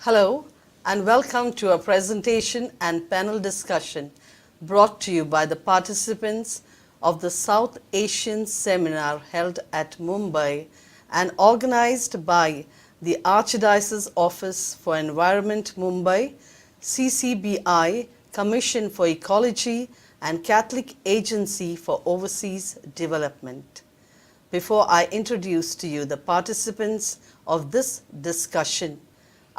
Hello and welcome to a presentation and panel discussion brought to you by the participants of the South Asian Seminar held at Mumbai and organized by the Archdiocese Office for Environment Mumbai, CCBI, Commission for Ecology and Catholic Agency for Overseas Development. Before I introduce to you the participants of this discussion,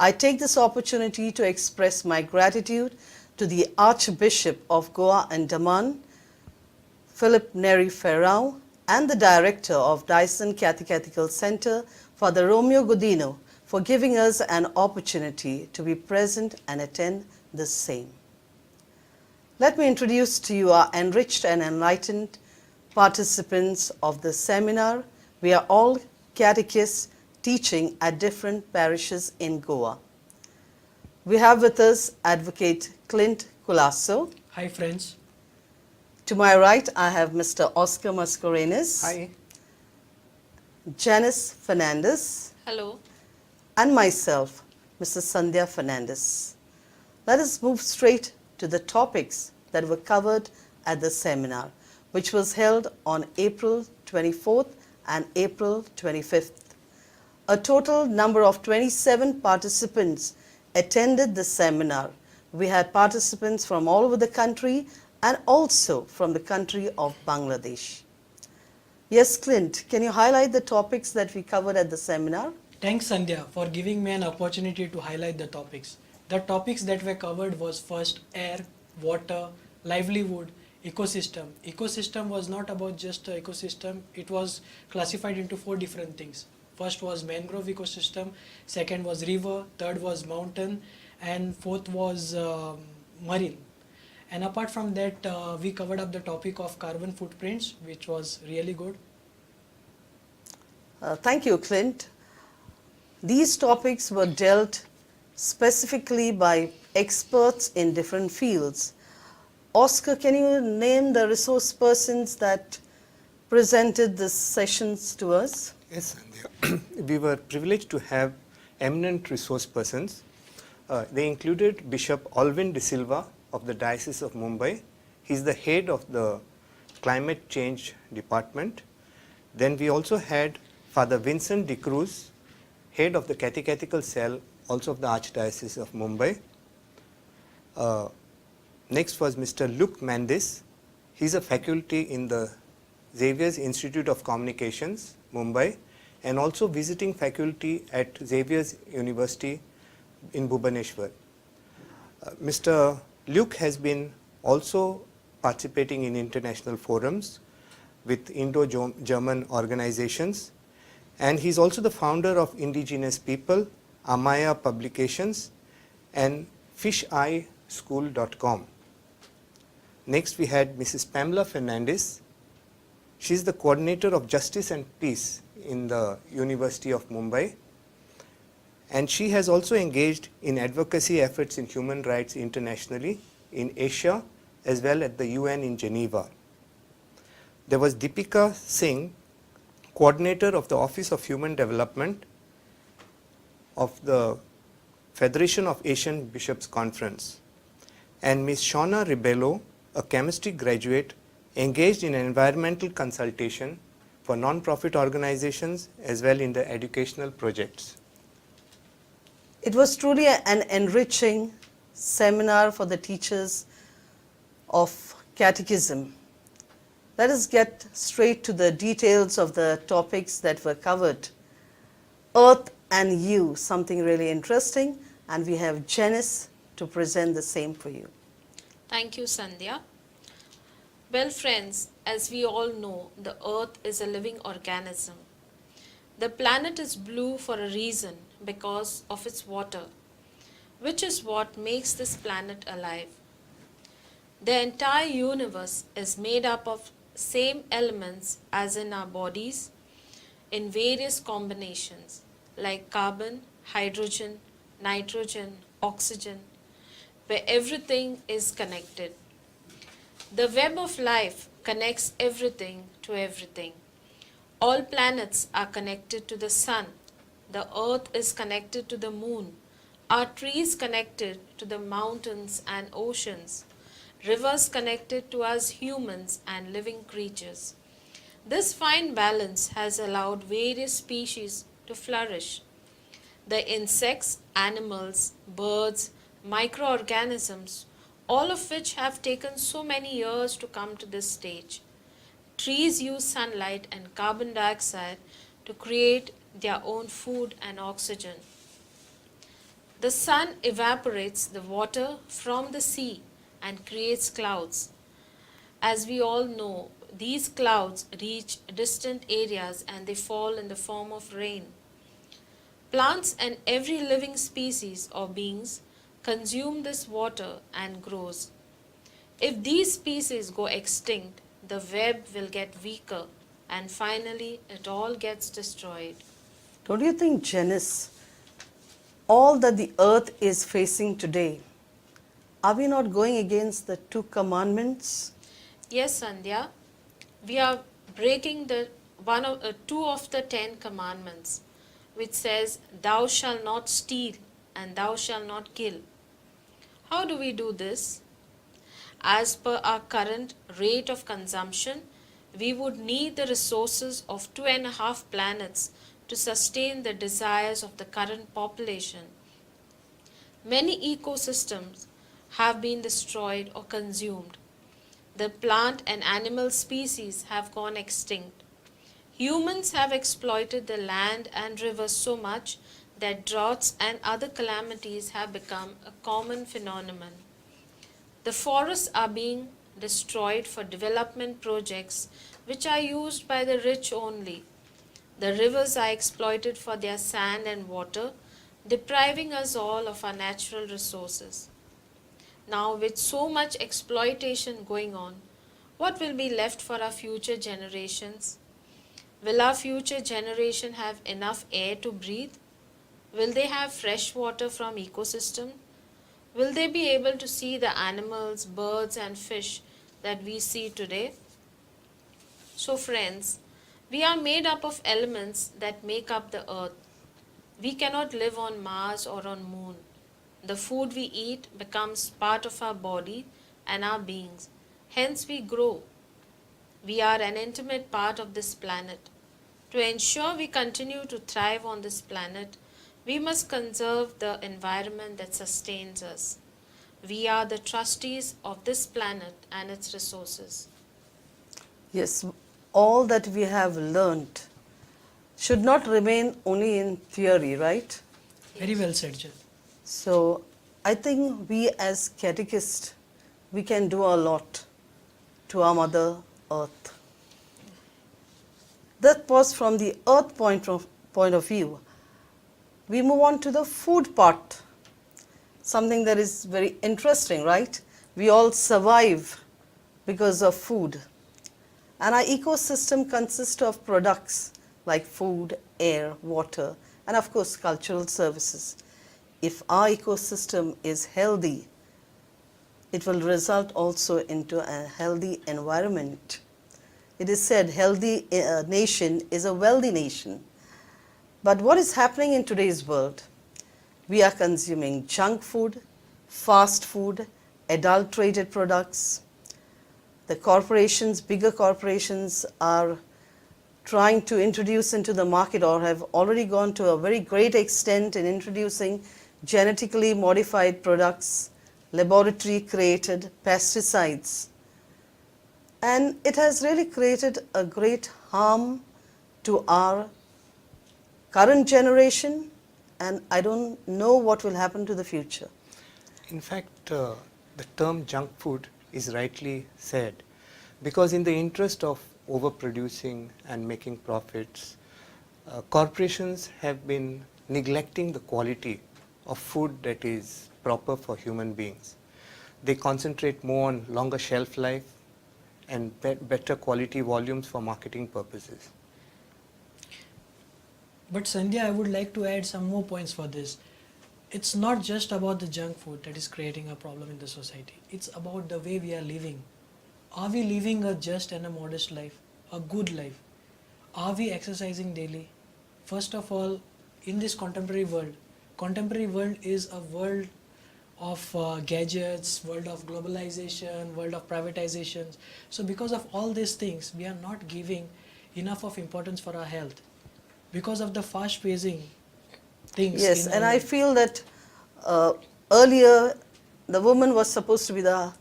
I take this opportunity to express my gratitude to the Archbishop of Goa and Daman, Philip Neri Ferrao, and the Director of Dyson Catechetical Center, Father Romeo Godino, for giving us an opportunity to be present and attend the same. Let me introduce to you our enriched and enlightened participants of the seminar. We are all catechists teaching at different parishes in Goa. We have with us Advocate Clint Colasso. Hi friends. To my right, I have Mr. Oscar Mascarenas. Hi. Janice Fernandes. Hello. And myself, Mrs. Sandhya Fernandes. Let us move straight to the topics that were covered at the seminar, which was held on April 24th and April 25th. A total number of 27 participants attended the seminar. We had participants from all over the country and also from the country of Bangladesh. Yes, Clint, can you highlight the topics that we covered at the seminar? Thanks Sandhya for giving me an opportunity to highlight the topics. The topics that were covered was first air, water, livelihood, ecosystem. Ecosystem was not about just an ecosystem, it was classified into 4 different things. First was mangrove ecosystem, second was river, third was mountain, and fourth was marine. And apart from that, we covered up the topic of carbon footprints, which was really good. Thank you, Clint. These topics were dealt specifically by experts in different fields. Oscar, can you name the resource persons that presented these sessions to us? Yes, Sandhya. We were privileged to have eminent resource persons. They included Bishop Alvin De Silva of the Diocese of Mumbai. He's the head of the Climate Change Department. Then we also had Father Vincent De Cruz, head of the Catechetical Cell, also of the Archdiocese of Mumbai. Next was Mr. Luke Mandis. He's a faculty in the Xavier's Institute of Communications, Mumbai, and also visiting faculty at Xavier's University in Bhubaneswar. Mr. Luke has been also participating in international forums with Indo-German organizations, and he's also the founder of Indigenous People, Amaya Publications, and fisheyeschool.com. Next we had Mrs. Pamela Fernandes. She's the coordinator of Justice and Peace in the University of Mumbai, and she has also engaged in advocacy efforts in human rights internationally in Asia as well at the UN in Geneva. There was Deepika Singh, coordinator of the Office of Human Development of the Federation of Asian Bishops Conference, and Ms. Shauna Ribello, a chemistry graduate engaged in environmental consultation for non-profit organizations as well in the educational projects. It was truly an enriching seminar for the teachers of catechism. Let us get straight to the details of the topics that were covered. Earth and you, something really interesting, and we have Janice to present the same for you. Thank you, Sandhya. Well, friends, as we all know, the earth is a living organism. The planet is blue for a reason, because of its water, which is what makes this planet alive. The entire universe is made up of same elements as in our bodies in various combinations like carbon, hydrogen, nitrogen, oxygen, where everything is connected. The web of life connects everything to everything. All planets are connected to the sun. The earth is connected to the moon, Are trees connected to the mountains and oceans? Rivers connected to us humans and living creatures? This fine balance has allowed various species to flourish. The insects, animals, birds, microorganisms, all of which have taken so many years to come to this stage. Trees use sunlight and carbon dioxide to create their own food and oxygen. The sun evaporates the water from the sea and creates clouds. As we all know, these clouds reach distant areas and they fall in the form of rain. Plants and every living species or beings consume this water and grows. If these species go extinct, the web will get weaker and finally it all gets destroyed. Don't you think, Janice, all that the earth is facing today, are we not going against the 2 commandments? Yes, Sandhya, we are breaking the two of the 10 commandments, which says, "Thou shalt not steal and thou shalt not kill." How do we do this? As per our current rate of consumption, we would need the resources of 2.5 planets to sustain the desires of the current population. Many ecosystems have been destroyed or consumed. The plant and animal species have gone extinct. Humans have exploited the land and rivers so much that droughts and other calamities have become a common phenomenon. The forests are being destroyed for development projects which are used by the rich only. The rivers are exploited for their sand and water, depriving us all of our natural resources. Now, with so much exploitation going on, what will be left for our future generations? Will our future generation have enough air to breathe? Will they have fresh water from ecosystem? Will they be able to see the animals, birds and fish that we see today? So friends, we are made up of elements that make up the earth. We cannot live on Mars or on Moon. The food we eat becomes part of our body and our beings. Hence we grow. We are an intimate part of this planet. To ensure we continue to thrive on this planet, we must conserve the environment that sustains us. We are the trustees of this planet and its resources. Yes, all that we have learnt should not remain only in theory, right? Very well said, Jen. So I think we as catechists, we can do a lot to our Mother Earth. That was from the earth point of view. We move on to the food part, something that is very interesting, right? We all survive because of food. And our ecosystem consists of products like food, air, water, and of course cultural services. If our ecosystem is healthy, it will result also into a healthy environment. It is said healthy nation is a wealthy nation. But what is happening in today's world? We are consuming junk food, fast food, adulterated products. The corporations, bigger corporations are trying to introduce into the market or have already gone to a very great extent in introducing genetically modified products, laboratory created pesticides. And it has really created a great harm to our current generation, and I don't know what will happen to the future. In fact, the term junk food is rightly said, because in the interest of overproducing and making profits, corporations have been neglecting the quality of food that is proper for human beings. They concentrate more on longer shelf life and better quality volumes for marketing purposes. But Sandhya, I would like to add some more points for this. It's not just about the junk food that is creating a problem in the society. It's about the way we are living. Are we living a just and a modest life, a good life? Are we exercising daily? First of all, in this contemporary world, contemporary world is a world of gadgets, world of globalization, world of privatizations. So because of all these things, we are not giving enough of importance for our health. Because of the fast pacing things Yes, in and our I life. feel that earlier the woman was supposed to be the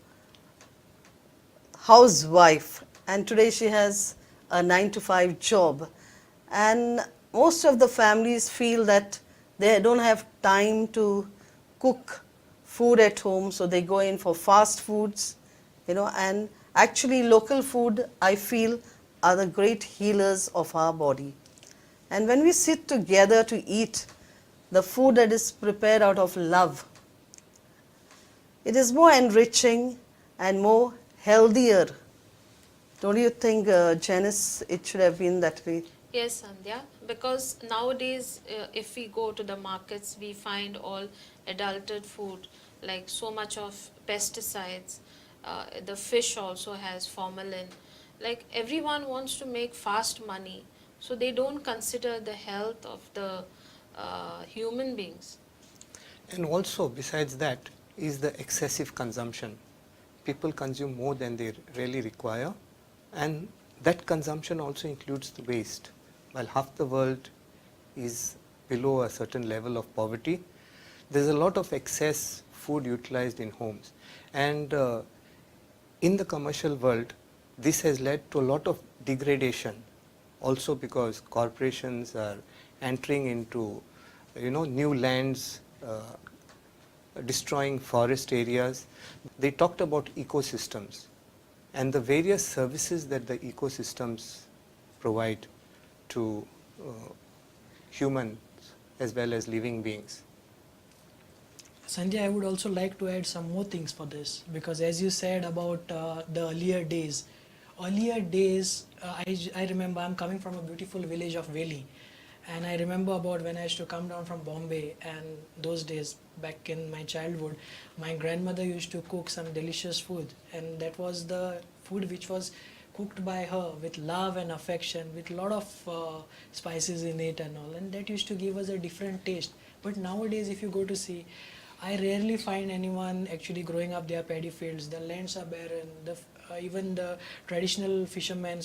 housewife, and today she has a 9 to 5 job. And most of the families feel that they don't have time to cook food at home, so they go in for fast foods, and actually local food, I feel, are the great healers of our body. And when we sit together to eat the food that is prepared out of love, it is more enriching and more healthier. Don't you think, Janice, it should have been that way? Yes, Sandhya, because nowadays, if we go to the markets, we find all adulterated food, like so much of pesticides. The fish also has formalin. Like everyone wants to make fast money, so they don't consider the health of the human beings. And also, besides that, is the excessive consumption. People consume more than they really require, and that consumption also includes the waste. While half the world is below a certain level of poverty, there's a lot of excess food utilized in homes. And in the commercial world, this has led to a lot of degradation, also because corporations are entering into new lands, destroying forest areas. They talked about ecosystems and the various services that the ecosystems provide to humans as well as living beings. Sanjay, I would also like to add some more things for this, because as you said about the earlier days, I remember I'm coming from a beautiful village of Veli, and I remember about when I used to come down from Bombay, and those days back in my childhood, my grandmother used to cook some delicious food, and that was the food which was cooked by her with love and affection, with a lot of spices in it and all, and that used to give us a different taste. But nowadays, if you go to see, I rarely find anyone actually growing up their paddy fields. The lands are barren. Even the traditional fishermen,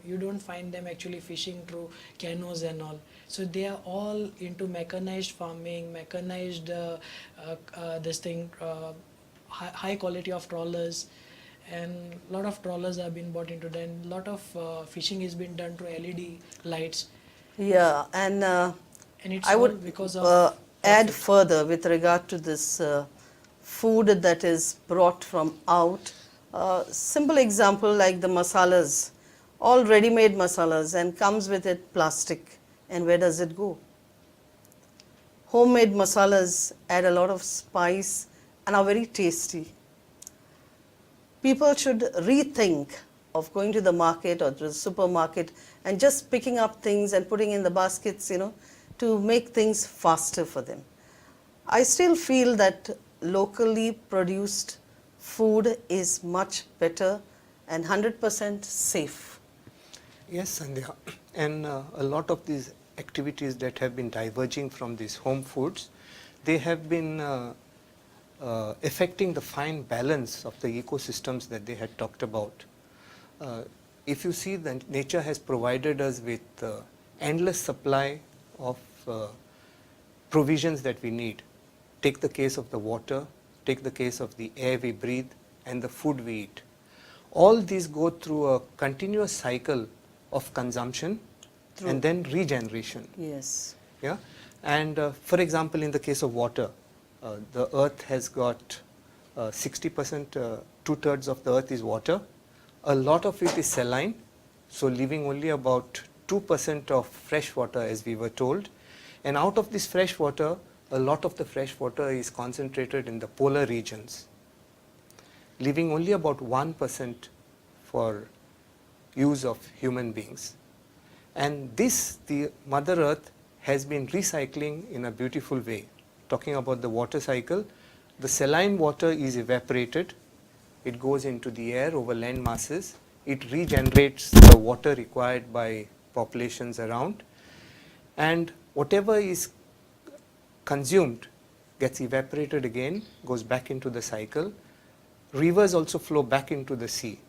you don't find them actually fishing through canoes and all. So they are all into mechanized farming, mechanized high quality of trawlers, and a lot of trawlers have been bought into them. A lot of fishing is being done through LED lights, Yeah, and and it's I all would because of add profit. further with regard to this food that is brought from out. Simple example like the masalas, all ready-made masalas, and comes with it plastic. And where does it go? Homemade masalas add a lot of spice and are very tasty. People should rethink of going to the market or to the supermarket and just picking up things and putting in the baskets, to make things faster for them. I still feel that locally produced food is much better and 100% safe. Yes, Sandhya. And a lot of these activities that have been diverging from these home foods, they have been affecting the fine balance of the ecosystems that they had talked about. If you see, that nature has provided us with endless supply of provisions that we need. Take the case of the water, take the case of the air we breathe, and the food we eat. All these go through a continuous cycle of consumption True. and then regeneration. Yes. Yeah? And for example, in the case of water, the earth has got 60%, 2/3 of the earth is water. A lot of it is saline, so leaving only about 2% of fresh water, as we were told. And out of this fresh water, a lot of the fresh water is concentrated in the polar regions, leaving only about 1% for use of human beings. And this, the Mother Earth has been recycling in a beautiful way. Talking about the water cycle, the saline water is evaporated, it goes into the air over land masses, it regenerates the water required by populations around, and whatever is consumed gets evaporated again, goes back into the cycle. Rivers also flow back into the sea.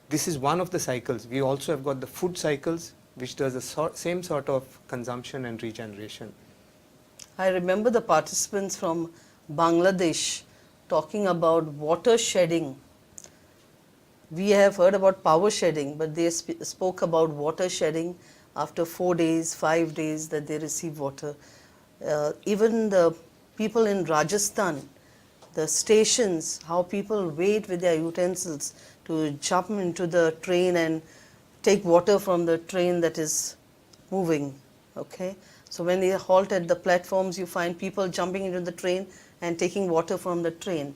This is one of the cycles. We also have got the food cycles, which does the same sort of consumption and regeneration. I remember the participants from Bangladesh talking about water shedding. We have heard about power shedding, but they spoke about water shedding after 4 days, 5 days that they receive water. Even the people in Rajasthan, the stations, how people wait with their utensils to jump into the train and take water from the train that is moving. Okay, so when they halt at the platforms, you find people jumping into the train and taking water from the train.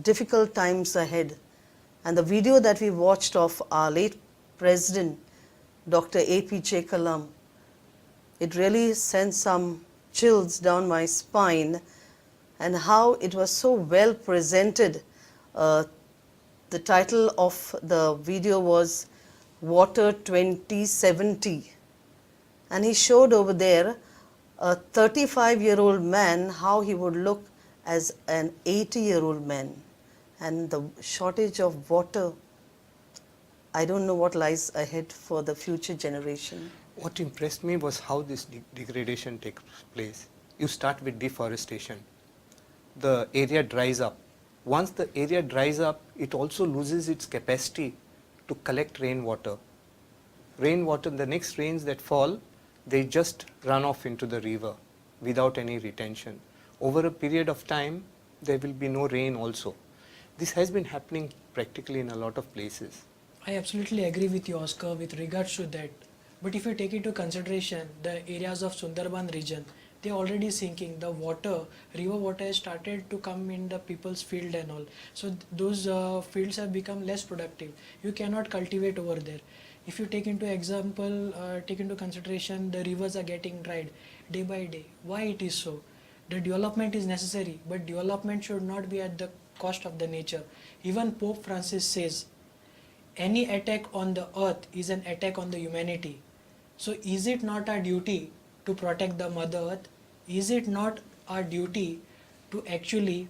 Difficult times ahead. And the video that we watched of our late President, Dr. APJ Kalam, it really sent some chills down my spine, and how it was so well presented. The title of the video was Water 2070, and he showed over there a 35-year-old man, how he would look as an 80-year-old man. And the shortage of water, I don't know what lies ahead for the future generation. What impressed me was how this degradation takes place. You start with deforestation. The area dries up. Once the area dries up, it also loses its capacity to collect rainwater. Rainwater, the next rains that fall, they just run off into the river without any retention. Over a period of time, there will be no rain also. This has been happening practically in a lot of places. I absolutely agree with you, Oscar, with regards to that. But if you take into consideration the areas of Sundarban region, they are already sinking. The water, river water has started to come in the people's field and all. So those fields have become less productive. You cannot cultivate over there. If you take into consideration the rivers are getting dried day by day. Why it is so? The development is necessary, but development should not be at the cost of the nature. Even Pope Francis says, any attack on the earth is an attack on the humanity. So is it not our duty to protect the Mother Earth? Is it not our duty to actually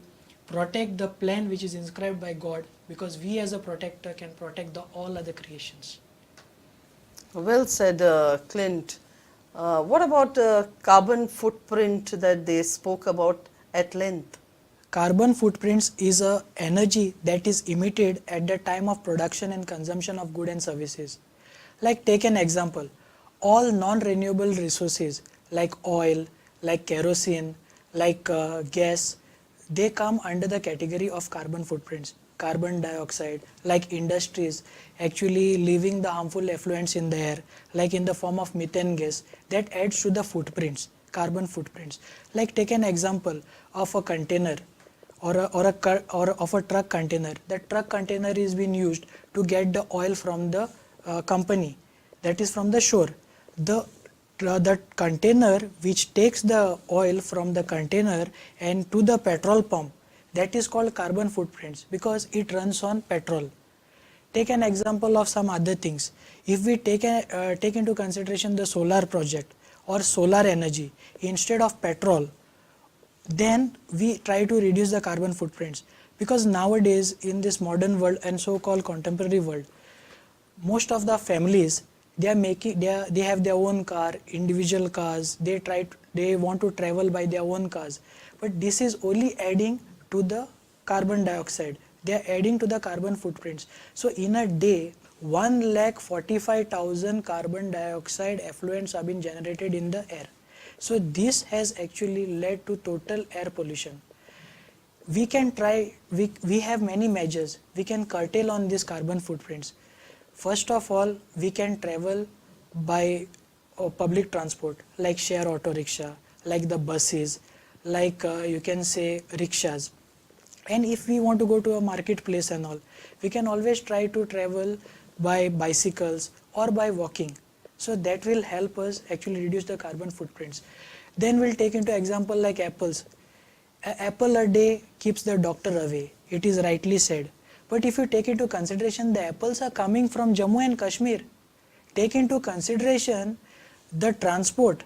protect the plan which is inscribed by God? Because we as a protector can protect all other creations. Well said, Clint. What about carbon footprint that they spoke about at length? Carbon footprints is a energy that is emitted at the time of production and consumption of goods and services. Like take an example, all non-renewable resources like oil, like kerosene, like gas, they come under the category of carbon footprints. Carbon dioxide, like industries actually leaving the harmful effluents in the air, like in the form of methane gas, that adds to the footprints, carbon footprints. Like take an example of a container or of a truck container. The truck container is being used to get the oil from the company, that is from the shore. The container which takes the oil from the container and to the petrol pump, that is called carbon footprints because it runs on petrol. Take an example of some other things. If we take into consideration the solar project or solar energy instead of petrol, then we try to reduce the carbon footprints, because nowadays in this modern world and so-called contemporary world, most of the families, they have their own car, individual cars, they want to travel by their own cars, but this is only adding to the carbon dioxide, they are adding to the carbon footprints. So in a day 1,45,000 carbon dioxide effluents are being generated in the air. So this has actually led to total air pollution. We can try, we have many measures, we can curtail on these carbon footprints. First of all, we can travel by public transport like share auto rickshaw, like the buses, like you can say rickshaws. And if we want to go to a marketplace and all, we can always try to travel by bicycles or by walking. So that will help us actually reduce the carbon footprints. Then we'll take into example like apples. An apple a day keeps the doctor away, it is rightly said. But if you take into consideration the apples are coming from Jammu and Kashmir, take into consideration the transport.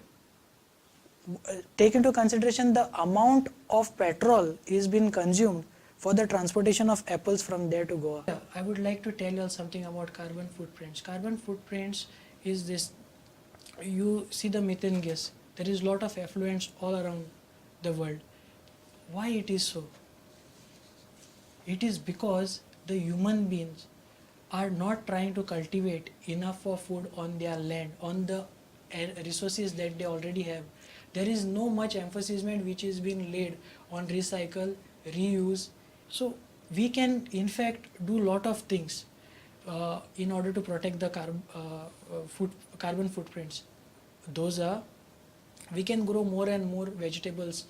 take into consideration the amount of petrol is being consumed for the transportation of apples from there to Goa. Yeah, I would like to tell you all something about carbon footprints. Carbon footprints is this, you see the methane gas, there is lot of effluents all around the world. Why it is so? It is because the human beings are not trying to cultivate enough of food on their land, on the resources that they already have. There is no much emphasis which is being laid on recycle, reuse. So we can in fact do lot of things in order to protect the carbon footprints. Those are, we can grow more and more vegetables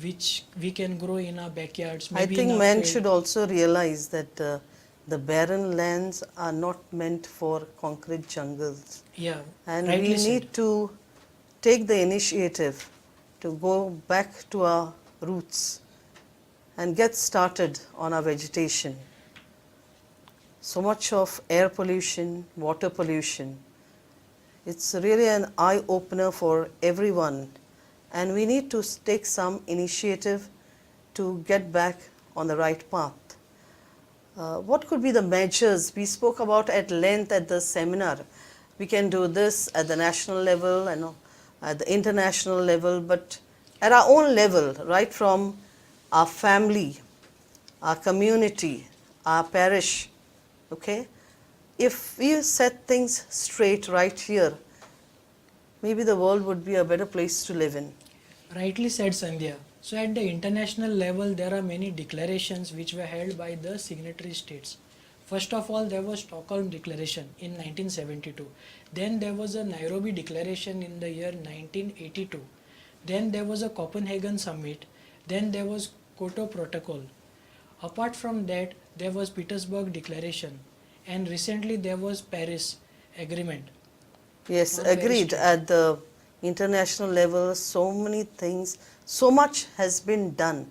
which we can grow in our backyards. I Maybe think in our men field. should also realize that the barren lands are not meant for concrete jungles. Yeah, And rightly we said. need to take the initiative to go back to our roots and get started on our vegetation. So much of air pollution, water pollution. It's really an eye-opener for everyone, and we need to take some initiative to get back on the right path. What could be the measures we spoke about at length at the seminar? We can do this at the national level and at the international level, but at our own level, right from our family, our community, our parish, okay? If we set things straight right here, maybe the world would be a better place to live in. Rightly said, Sandhya. So at the international level, there are many declarations which were held by the signatory states. First of all, there was Stockholm Declaration in 1972. Then there was a Nairobi Declaration in the year 1982. Then there was a Copenhagen Summit. Then there was Kyoto Protocol. Apart from that, there was Petersburg Declaration. And recently there was Paris Agreement. Yes, On Paris agreed. Treaty. At the international level, so many things, so much has been done.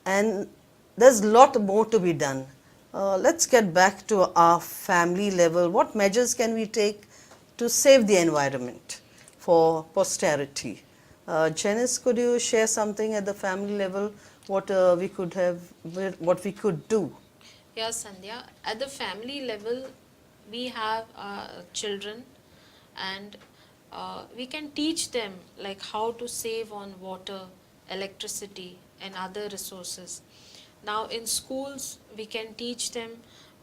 And there's a lot more to be done. Let's get back to our family level. What measures can we take to save the environment for posterity? Janice, could you share something at the family level, what we could do? Yes, Sandhya. At the family level, we have children, and we can teach them like how to save on water, electricity, and other resources. Now, in schools, we can teach them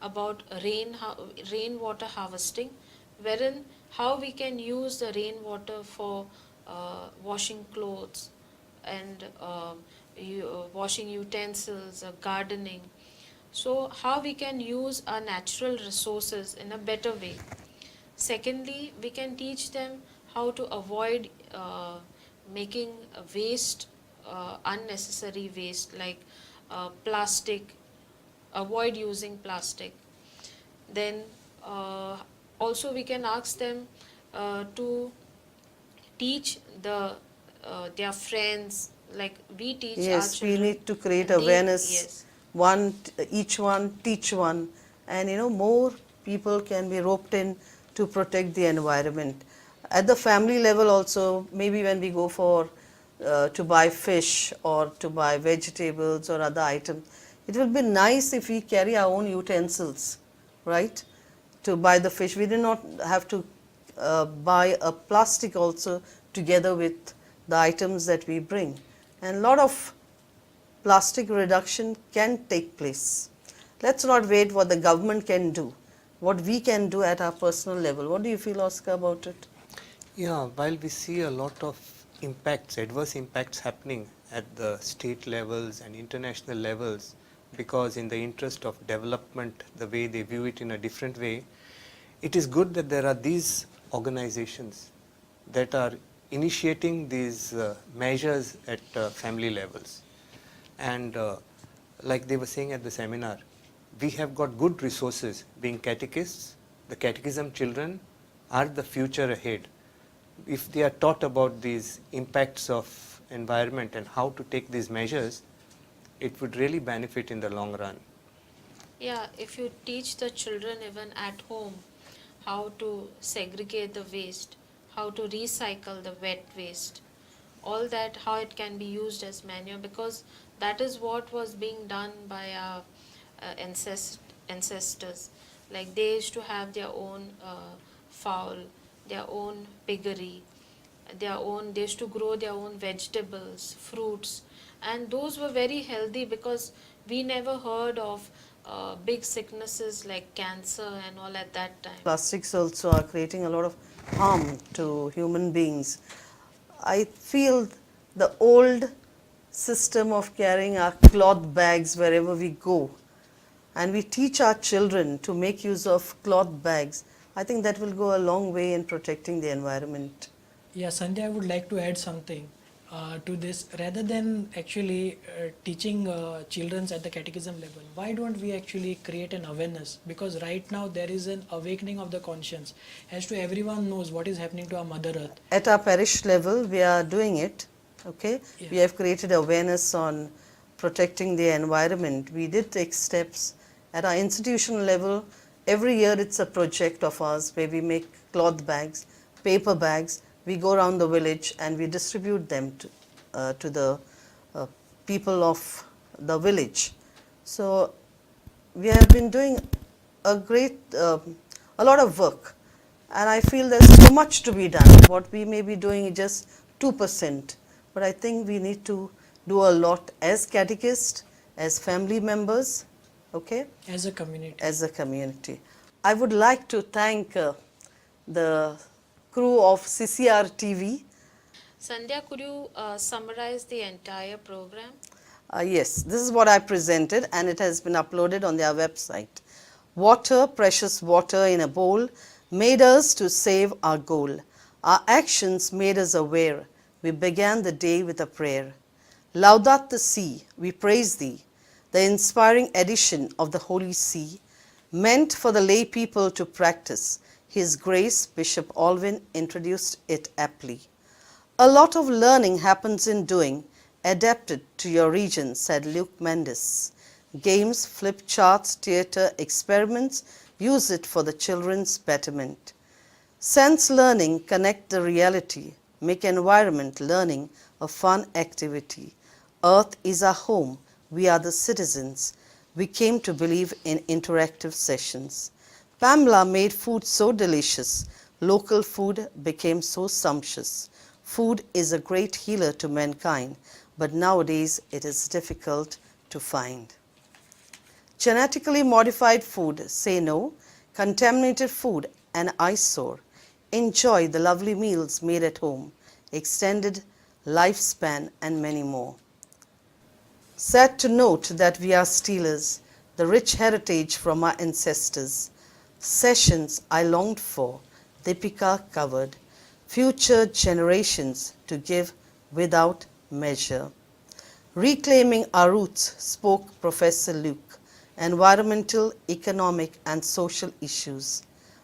about rainwater harvesting, wherein how we can use the rainwater for washing clothes and washing utensils, gardening. So, how we can use our natural resources in a better way. Secondly, we can teach them how to avoid making waste, unnecessary waste like plastic, avoid using plastic. Then also we can ask them to teach their friends, like we teach our Yes, we children. need to create and they- awareness. Yes. Each one teach one, and more people can be roped in to protect the environment. At the family level also, maybe when we go for to buy fish or to buy vegetables or other items, it will be nice if we carry our own utensils, right, to buy the fish. We do not have to buy a plastic also together with the items that we bring, and a lot of plastic reduction can take place. Let's not wait what the government can do, what we can do at our personal level. What do you feel, Oscar, about it? Yeah, while we see a lot of impacts, adverse impacts happening at the state levels and international levels, because in the interest of development, the way they view it in a different way, it is good that there are these organizations that are initiating these measures at family levels. And like they were saying at the seminar, we have got good resources being catechists. The catechism children are the future ahead. If they are taught about these impacts of environment and how to take these measures, it would really benefit in the long run. Yeah, if you teach the children even at home how to segregate the waste, how to recycle the wet waste, all that, how it can be used as manure, because that is what was being done by our ancestors. Like they used to have their own fowl, their own piggery, they used to grow their own vegetables, fruits, and those were very healthy because we never heard of big sicknesses like cancer and all at that time. Plastics also are creating a lot of harm to human beings. I feel the old system of carrying our cloth bags wherever we go, and we teach our children to make use of cloth bags, I think that will go a long way in protecting the environment. Yeah, Sandhya, I would like to add something to this. Rather than actually teaching children at the catechism level, why don't we actually create an awareness? Because right now there is an awakening of the conscience as to everyone knows what is happening to our Mother Earth. At our parish level, we are doing it, okay? Yeah. We have created awareness on protecting the environment. We did take steps. At our institutional level, every year it's a project of ours where we make cloth bags, paper bags. We go around the village and we distribute them to the people of the village. So we have been doing a lot of work, and I feel there's so much to be done. What we may be doing is just 2%, but I think we need to do a lot as catechists, as family members, okay? As a community. As a community. I would like to thank the crew of CCR TV. Sandhya, could you summarize the entire program? Yes, this is what I presented, and it has been uploaded on their website. Water, precious water in a bowl, made us to save our goal. Our actions made us aware. We began the day with a prayer. Laudat the sea, we praise thee, the inspiring edition of the Holy See, meant for the lay people to practice. His Grace Bishop Alvin introduced it aptly. A lot of learning happens in doing, adapted to your region, said Luke Mendes. Games, flip charts, theatre, experiments, use it for the children's betterment. Sense learning, connect the reality, make environment learning a fun activity. Earth is our home, we are the citizens. We came to believe in interactive sessions. Pamela made food so delicious, local food became so sumptuous. Food is a great healer to mankind, but nowadays it is difficult to find. Genetically modified food, say no. Contaminated food, an eyesore. Enjoy the lovely meals made at home, extended lifespan, and many more. Sad to note that we are stealers, the rich heritage from our ancestors. Sessions I longed for, Deepika covered. Future generations to give without measure. Reclaiming our roots, spoke Professor Luke. Environmental, economic, and social issues.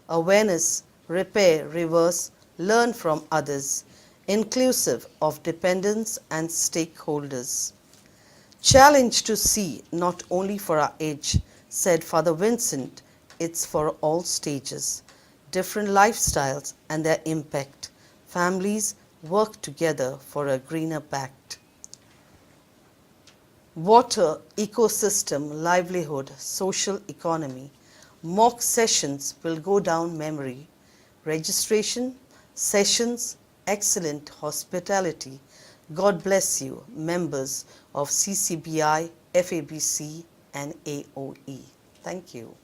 Awareness, repair, reverse, learn from others. Inclusive of dependents and stakeholders. Challenge to see, not only for our age, said Father Vincent, it's for all stages. Different lifestyles and their impact. Families work together for a greener pact. Water, ecosystem, livelihood, social economy. Mock sessions will go down memory. Registration, sessions, excellent hospitality. God bless you, members of CCBI, FABC, and AOE. Thank you.